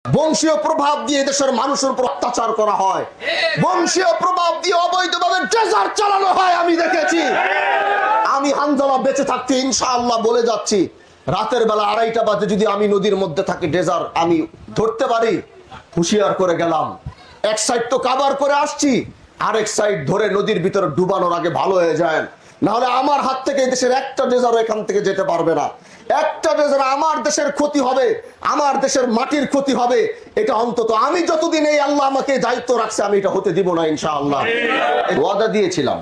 বংশীয় প্রভাব দিয়ে দেশের মানুষের উপর অত্যাচার করা হয়, বংশীয় প্রভাব দিয়ে অবৈধভাবে ট্রেজার চালানো হয়। আমি দেখেছি। আমি হানজালা বেঁচে থাকতে ইনশাআল্লাহ বলে যাচ্ছি, রাতের বেলা 2:30 বাজে যদি আমি নদীর মধ্যে থাকি, ডেজার আমি ধরতে পারি, হুঁশিয়ার করে গেলাম। এক সাইড তো কাভার করে আসছি, আরেক সাইড ধরে নদীর ভিতরে ডুবানোর আগে ভালো হয়ে যায়, নাহলে আমার হাত থেকে দেশের একটা ডেজারও এখান থেকে যেতে পারবে না। একটা ডেজার আমার দেশের ক্ষতি হবে, আমার দেশের মাটির ক্ষতি হবে। এটা অন্তত আমি যতদিন এই আল্লাহ আমাকে দায়িত্ব রাখছে, আমি এটা হতে দিব না ইনশাআল্লাহ। ওয়াদা দিয়েছিলাম,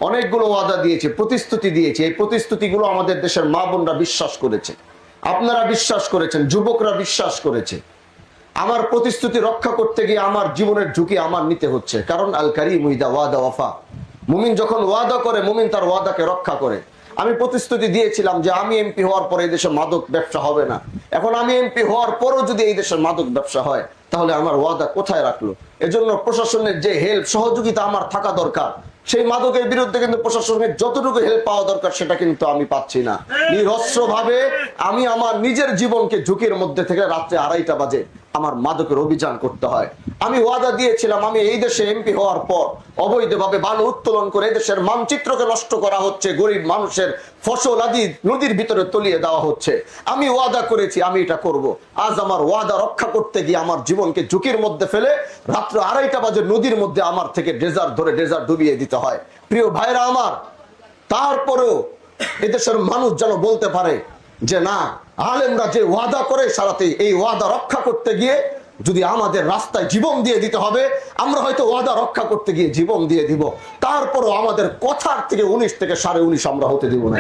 অনেকগুলো ওয়াদা দিয়েছে, প্রতিশ্রুতি দিয়েছে। এই প্রতিশ্রুতিগুলো আমাদের দেশের মা বোনরা বিশ্বাস করেছে, আপনারা বিশ্বাস করেছেন, যুবকরা বিশ্বাস করেছে। আমার প্রতিশ্রুতি রক্ষা করতে গিয়ে আমার জীবনের ঝুঁকি আমার নিতে হচ্ছে, কারণ আল কারীম ইযা ওয়াদা ওয়াফা। মুমিন যখন ওয়াদা করে, মুমিন তার ওয়াদাকে রক্ষা করে। আমি প্রতিশ্রুতি দিয়েছিলাম যে আমি এমপি হওয়ার পরে এই দেশে মাদক ব্যবসা হবে না। এখন আমি এমপি হওয়ার পরও যদি এই দেশের মাদক ব্যবসা হয়, তাহলে আমার ওয়াদা কোথায় রাখলো? এজন্য প্রশাসনের যে হেল্প সহযোগিতা আমার থাকা দরকার, সেই মাদকের বিরুদ্ধে কিন্তু প্রশাসনের যতটুকু হেল্প পাওয়া দরকার সেটা কিন্তু আমি পাচ্ছি না। নিরস্ত্রভাবে আমি আমার নিজের জীবনকে ঝুঁকির মধ্যে থেকে রাত্রে 2:30 বাজে আমার মাদকের অভিযান করতে হয়। আমি ওয়াদা দিয়েছিলাম, আমি এই দেশে এমপি হওয়ার পর অবৈধভাবে বালু উত্তোলন করে দেশের মানচিত্রকে নষ্ট করা হচ্ছে, গরিব মানুষের ফসল আদি নদীর ভিতরে তলিয়ে দেওয়া হচ্ছে। আমি ওয়াদা করেছি আমি এটা করব। আজ আমার ওয়াদা রক্ষা করতে গিয়ে আমার জীবনকে ঝুঁকির মধ্যে ফেলে রাত্র 2:30 বাজে নদীর মধ্যে আমার থেকে ডেজার ধরে ডেজার ডুবিয়ে দিতে হয়। প্রিয় ভাইরা আমার, তারপরেও এদেশের মানুষ যেন বলতে পারে যে না, আলেমরা যে ওয়াদা করে সারাতে, এই ওয়াদা রক্ষা করতে গিয়ে যদি আমাদের রাস্তায় জীবন দিয়ে দিতে হবে, আমরা হয়তো ওয়াদা রক্ষা করতে গিয়ে জীবন দিয়ে দিব, তারপরও আমাদের কথার থেকে 19 থেকে 19.5 আমরা হতে দিব না।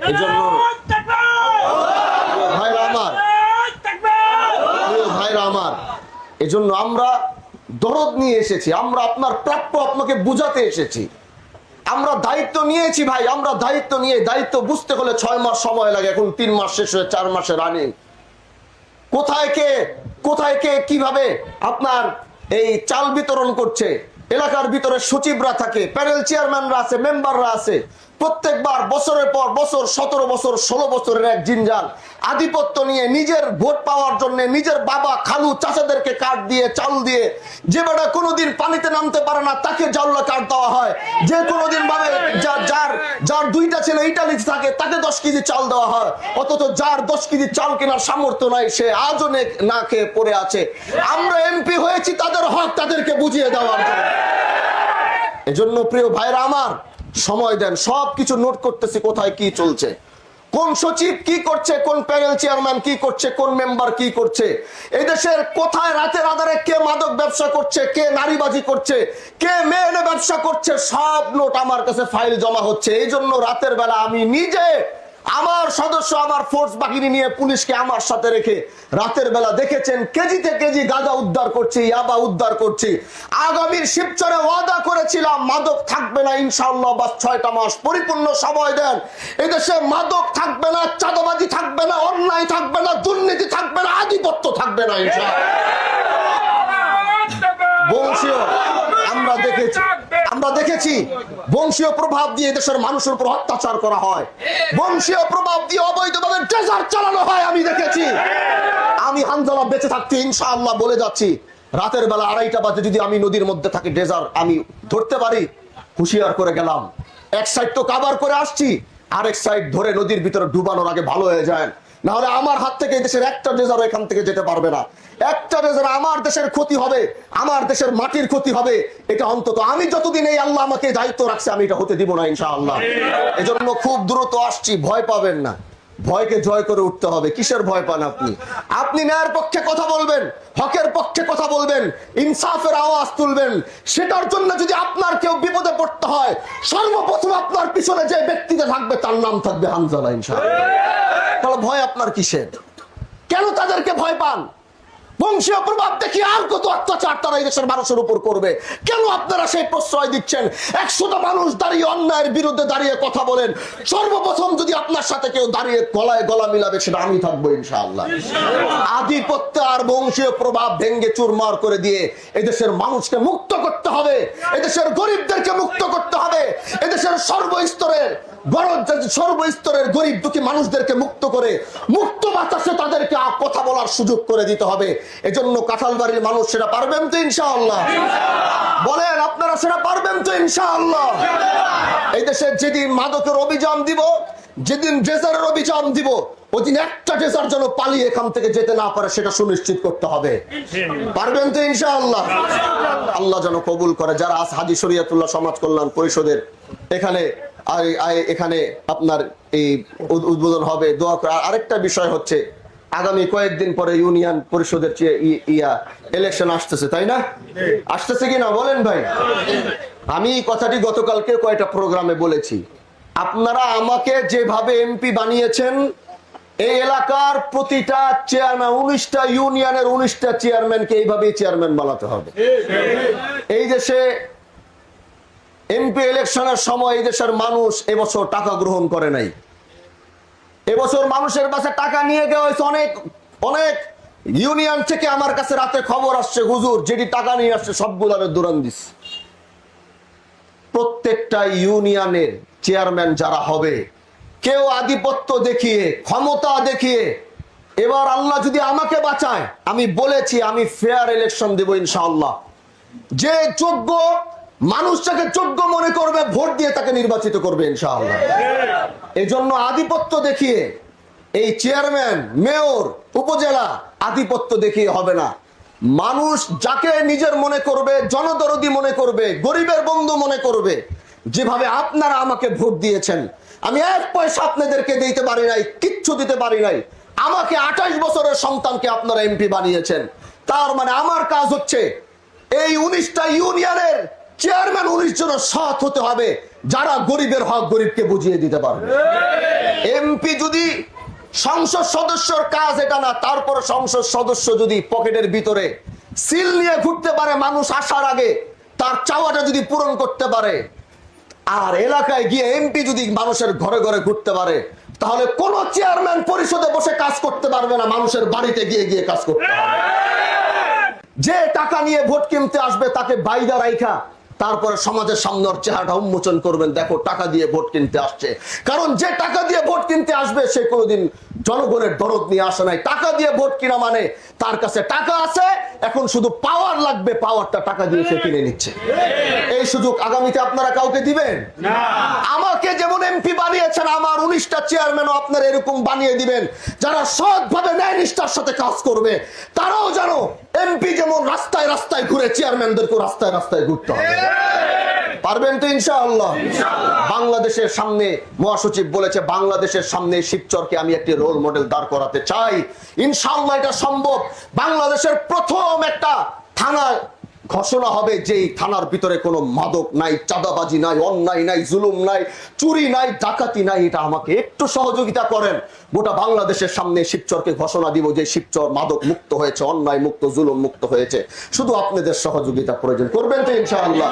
এই জন্য ভাইরা আমার, এজন্য আমরা দরদ নিয়ে এসেছি, আমরা আপনার প্রাপ্য আপনাকে বুঝাতে এসেছি। আমরা দায়িত্ব নিয়েছি ভাই, আমরা দায়িত্ব নিয়ে দায়িত্ব বুঝতে হলে 6 মাস সময় লাগে, এখন 3 মাস শেষ হয়ে 4 মাসে রানিং। কোথায় কে কিভাবে আপনার এই চাল বিতরণ করছে, এলাকার ভিতরে সচিবরা থাকে, প্যানেল চেয়ারম্যানরা আছে, মেম্বাররা আছে, প্রত্যেকবার বছরের পর বছর 17 বছর 16 বছরের এক জিনজাল আধিপত্য নিয়ে নিজের ভোট পাওয়ার জন্য নিজের বাবা খালু চাচাদেরকে কার্ড দিয়ে চাল দিয়ে, যে বেটা কোনোদিন পানিতে নামতে পারে না তাকে জাউলা কার্ড দেওয়া হয়, যে কোনোদিন ভাবে যার 2টা ছেলে ইটালিতে থাকে তাকে 10 কেজি চাল দেওয়া হয়, অথচ যার 10 কেজি চাল কেনার সামর্থ্য নাই সে আজও না খেয়ে পড়ে আছে। আমরা এমপি হয়েছি তাদের হক তাদেরকে বুঝিয়ে দেওয়ার জন্য। এজন্য প্রিয় ভাইরা আমার, সময় দেন, সবকিছু নোট করতেছি কোথায় কি চলছে, কোন সচিব কি করছে, কোন প্যানেল চেয়ারম্যান কি করছে, কোন মেম্বার কি করছে, এই দেশের কোথায় রাতের আধারে কে মাদক ব্যবসা করছে, কে নারীবাজি করছে, কে মেয়ে ব্যবসা করছে, সব নোট আমার কাছে ফাইল জমা হচ্ছে। এই জন্য রাতের বেলা আমি নিজে আমার সদস্য, আমার ফোর্স বাহিনী নিয়ে পুলিশকে আমার সাথে রেখে রাতের বেলা দেখেছেন কেজিতে কেজি গাঁজা উদ্ধার করছি, ইয়াবা উদ্ধার করছি। আগামীর শিবচরে ওয়াদা করেছিলাম মাদক থাকবে না ইনশাআল্লাহ, বাস 6টা মাস পরিপূর্ণ সময় দেন, এদেশে মাদক থাকবে না, চাঁদাবাজি থাকবে না, অন্যায় থাকবে না, দুর্নীতি থাকবে না, আধিপত্য থাকবে না ইনশাআল্লাহ। বংশীয় আমরা দেখেছি বংশীয় প্রভাব দিয়ে দেশের মানুষের উপর অত্যাচার করা হয়, বংশীয় প্রভাব দিয়ে অবৈধভাবে ট্রেজার চালানো হয়। আমি দেখেছি। আমি হানজালা বেঁচে থাকতে ইনশাআল্লাহ বলে যাচ্ছি, রাতের বেলা 2:30 বাজে যদি আমি নদীর মধ্যে থাকি, ডেজার আমি ধরতে পারি, হুঁশিয়ার করে গেলাম। এক সাইড তো কাভার করে আসছি, আরেক সাইড ধরে নদীর ভিতরে ডুবানোর আগে ভালো হয়ে যায়, নাহলে আমার হাত থেকে দেশের একটা ডেজারও এখান থেকে যেতে পারবে না। একটা ডেজার আমার দেশের ক্ষতি হবে, আমার দেশের মাটির ক্ষতি হবে। এটা অন্তত আমি যতদিন এই আল্লাহ আমাকে দায়িত্ব রাখছে, আমি এটা হতে দিব না ইনশাআল্লাহ। এজন্য খুব দ্রুত আসছি, ভয় পাবেন না, ভয়কে জয় করে উঠতে হবে। কিসের ভয় পান আপনি? আপনি ন্যায়ের পক্ষে কথা বলবেন, হকের পক্ষে কথা বলবেন, ইনসাফের আওয়াজ তুলবেন। সেটার জন্য যদি আপনার কেউ বিপদে পড়তে হয়, সর্বপ্রথম আপনার পিছনে যে ব্যক্তিটা থাকবে তার নাম থাকবে হানজালা ইনশাআল্লাহ। তাহলে ভয় আপনার কিসের? কেন তাদেরকে ভয় পান? বংশীয় প্রভাব দেখি আর কত অত্যাচার তারা এই দেশের মানুষের উপর করবে, কেন আপনারা সেই প্রশ্রয় দিচ্ছেন? 100টা মানুষ দাঁড়িয়ে অন্যায়ের বিরুদ্ধে দাঁড়িয়ে কথা বলেন, সর্বপ্রথম যদি আপনার সাথে কেউ দাঁড়িয়ে গলায় গলা মিলাবে সেটা আমি থাকবো ইনশাআল্লাহ। আধিপত্য আর বংশীয় প্রভাব ভেঙ্গে চুরমার করে দিয়ে এদেশের মানুষকে মুক্ত করতে হবে, এদেশের গরিবদেরকে মুক্ত করতে হবে, এদেশের সর্বস্তরের সর্বস্তরের গরিব দুঃখী মানুষদেরকে মুক্ত করে মুক্ত বাতাসে তাদেরকে কথা বলার সুযোগ করে দিতে হবে। এজন্য কাঁঠালবাড়ির মানুষ সেটা পারবেন তো ইনশাআল্লাহ? বলেন আপনারা সেটা পারবেন তো ইনশাআল্লাহ? এই দেশে যেদিন মাদকের অভিযান দিব, যেদিন ড্রেজারের অভিযান দিব, ওদিন একটা ড্রেজার যেন পালিয়ে এখান থেকে যেতে না পারে সেটা সুনিশ্চিত করতে হবে। পারবেন তো ইনশাআল্লাহ? আল্লাহ যেন কবুল করে। যারা আজ হাজী শরীয়তুল্লাহ সমাজ কল্যাণ পরিষদের এখানে আপনার এই উদ্বোধন হবে, দোয়া করে। আরেকটা বিষয় হচ্ছে, আগামী কয়েকদিন পরে ইউনিয়ন পরিষদের ইলেকশন আসতেছে, তাই না? আসতেছে কিনা বলেন ভাই? আমি কথাটি গতকালকে কয়েকটা প্রোগ্রামে বলেছি, আপনারা আমাকে যেভাবে এমপি বানিয়েছেন, এই এলাকার প্রতিটা চেয়ারম্যান, 19টা ইউনিয়নের 19টা চেয়ারম্যানকে এইভাবেই চেয়ারম্যান বানাতে হবে। এই দেশে এমপি ইলেকশনের সময় এই দেশের মানুষ এবছর টাকা গ্রহণ করে নাই। এবছর মানুষের কাছে টাকা নিয়ে দেওয়া হয়েছে। অনেক অনেক ইউনিয়ন থেকে আমার কাছে রাতে খবর আসছে, হুজুর যেটি টাকা নিয়ে আসছে সবগুলার দৌড়ান দিস। প্রত্যেকটা ইউনিয়নের চেয়ারম্যান যারা হবে, কেউ আধিপত্য দেখিয়ে, ক্ষমতা দেখিয়ে, এবার আল্লাহ যদি আমাকে বাঁচায়, আমি বলেছি আমি ফেয়ার ইলেকশন দেব ইনশাআল্লাহ। যে যোগ্য মানুষটাকে যোগ্য মনে করবে, ভোট দিয়ে তাকে নির্বাচিত করবে ইনশাআল্লাহ। এজন্য আধিপত্য দেখিয়ে এই চেয়ারম্যান, মেয়র, উপজেলা আধিপত্য দেখিয়ে হবে না। মানুষ যাকে নিজের মনে করবে, জনদরদি মনে করবে, গরিবের বন্ধু মনে করবে, যেভাবে আপনারা আমাকে ভোট দিয়েছেন, আমি 1 পয়সা আপনাদেরকে দিতে পারি নাই, কিচ্ছু দিতে পারি নাই। আমাকে 28 বছরের সন্তানকে আপনারা এমপি বানিয়েছেন। তার মানে আমার কাজ হচ্ছে এই 19টা ইউনিয়নের চেয়ারম্যান 19 জনের সৎ হতে হবে, যারা গরিবের হক গরিবকে বুঝিয়ে দিতে পারবে। এমপি যদি সংসদ সদস্যর কাজ এটা না, তারপরে সংসদ সদস্য যদি পকেটের ভিতরে সিল নিয়ে ঘুরতে পারে, মানুষ আসার আগে তার চাওয়াটা যদি পূরণ করতে পারে, আর এলাকায় গিয়ে এমপি যদি মানুষের ঘরে ঘরে ঘুরতে পারে, তাহলে কোন চেয়ারম্যান পরিষদে বসে কাজ করতে পারবে না, মানুষের বাড়িতে গিয়ে গিয়ে কাজ করতে পারবে। যে টাকা নিয়ে ভোট কিনতে আসবে তাকে বাইদা রাইখা তারপরে সমাজের সামনে ওর চেহারাটা উন্মোচন করবেন, দেখো টাকা দিয়ে ভোট কিনতে আসছে। কারণ যে টাকা দিয়ে ভোট কিনতে আসবে সে কোনোদিন জনগণের দরদ নিয়ে আসে নাই। টাকা দিয়ে ভোট কিনা মানে তার কাছে টাকা আছে, এখন শুধু পাওয়ার লাগবে, পাওয়ারটা টাকা দিয়ে সে কিনে নিচ্ছে। এই সুযোগ আগামীতে আপনারা কাউকে দিবেন না। আমাকে যেমন এমপি বানিয়েছেন, আমার 19টা চেয়ারম্যানও আপনারা এরকম বানিয়ে দিবেন, যারা সৎভাবে ন্যায় নিষ্ঠার সাথে কাজ করবে। তারাও জানো এমপি যেমন রাস্তায় রাস্তায় ঘুরে, চেয়ারম্যানদেরকে রাস্তায় রাস্তায় ঘুরতে হবে। পারবেন তো ইনশাআল্লাহ? বাংলাদেশের সামনে মহাসচিব বলেছে, বাংলাদেশের সামনে শিবচরকে আমি একটি রোল মডেল দাঁড় করাতে চাই। ইনশাআল্লাহ এটা সম্ভব। বাংলাদেশের প্রথম একটা থানা ঘোষণা হবে, যেই থানার ভিতরে কোনো মাদক নাই, চাঁদাবাজি নাই, অন্যায় নাই, জুলুম নাই, চুরি নাই, ডাকাতি নাই। এটা আমাকে একটু সহযোগিতা করেন, গোটা বাংলাদেশের সামনে শিবচরকে ঘোষণা দিব যে শিবচর মাদক মুক্ত হয়েছে, অন্যায় মুক্ত, জুলুম মুক্ত হয়েছে। শুধু আপনাদের সহযোগিতা প্রয়োজন। করবেন তো ইনশাআল্লাহ?